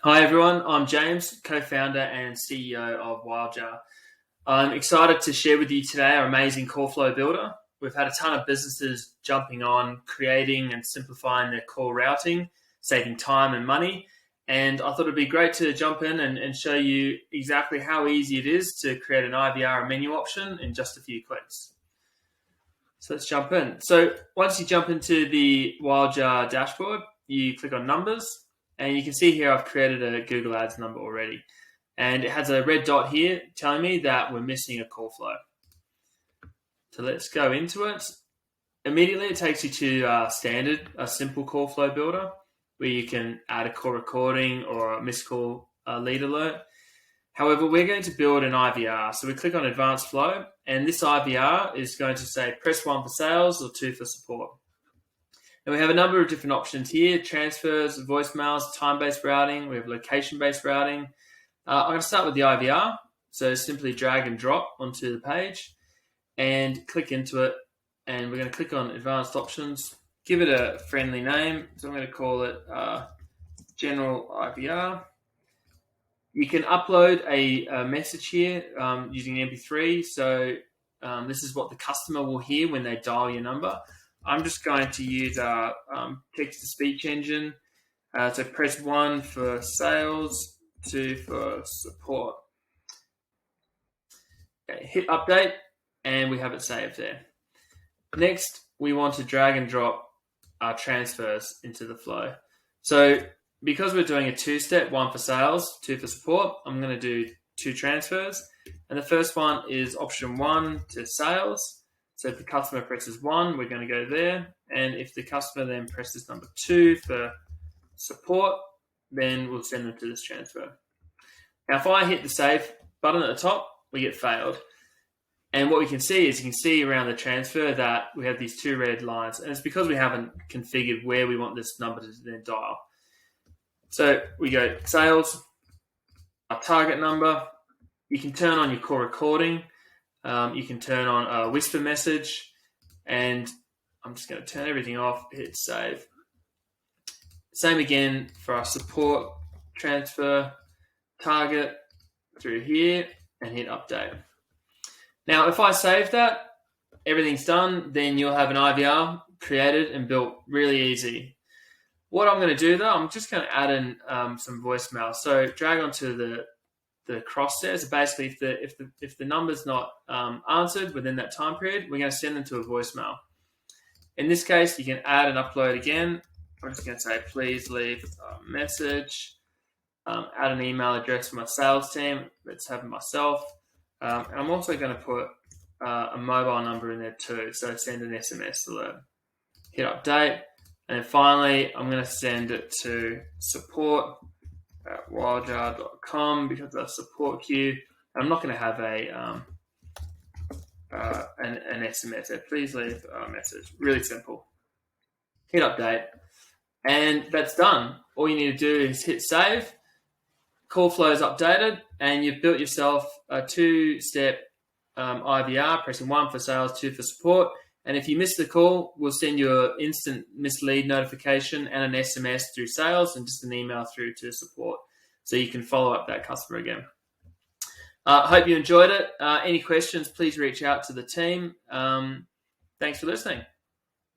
Hi everyone, I'm James, co-founder and CEO of WildJar. I'm excited to share with you today our amazing call flow builder. We've had a ton of businesses jumping on, creating and simplifying their call routing, saving time and money. And I thought it'd be great to jump in and show you exactly how easy it is to create an IVR menu option in just a few clicks. So let's jump in. So once you jump into the WildJar dashboard, you click on numbers. And you can see here I've created a Google Ads number already. And it has a red dot here telling me that we're missing a call flow. So let's go into it. Immediately it takes you to standard, a simple call flow builder, where you can add a call recording or a missed call lead alert. However, we're going to build an IVR. So we click on advanced flow, and this IVR is going to say press 1 for sales or 2 for support. And we have a number of different options here: transfers, voicemails, time-based routing. We have location-based routing. I'm going to start with the IVR. So simply drag and drop onto the page and click into it. And we're going to click on advanced options. Give it a friendly name. So I'm going to call it general IVR. You can upload a message here using MP3. So this is what the customer will hear when they dial your number. I'm just going to use our text-to-speech engine. So press 1 for sales, 2 for support. Okay, hit update, and we have it saved there. Next, we want to drag and drop our transfers into the flow. So because we're doing a two-step, 1 for sales, 2 for support, I'm going to do 2 transfers. And the first one is option 1 to sales. So if the customer presses 1, we're going to go there. And if the customer then presses number 2 for support, then we'll send them to this transfer. Now, if I hit the save button at the top, we get failed. And what we can see is you can see around the transfer that we have these 2 red lines. And it's because we haven't configured where we want this number to then dial. So we go sales, our target number. You can turn on your call recording. You can turn on a whisper message, and I'm just going to turn everything off, hit save. Same again for our support, transfer, target through here, and hit update. Now, if I save that, everything's done, then you'll have an IVR created and built really easy. What I'm going to do though, I'm just going to add in some voicemail. So drag onto the cross there. So basically, if the number's not answered within that time period, we're going to send them to a voicemail. In this case, you can add and upload again. I'm just going to say, please leave a message. Add an email address for my sales team. Let's have it myself. And I'm also going to put a mobile number in there too. So send an SMS alert. Hit update. And then finally, I'm going to send it to support at wildjar.com because of the support queue. I'm not going to have an SMS there. Please leave a message. Really simple. Hit update, and that's done. All you need to do is hit save. Call flow is updated, and you've built yourself a 2-step IVR, pressing 1 for sales, 2 for support. And if you miss the call, we'll send you an instant mislead notification and an SMS through sales and just an email through to support, so you can follow up that customer again. Hope you enjoyed it. Any questions, please reach out to the team. Thanks for listening.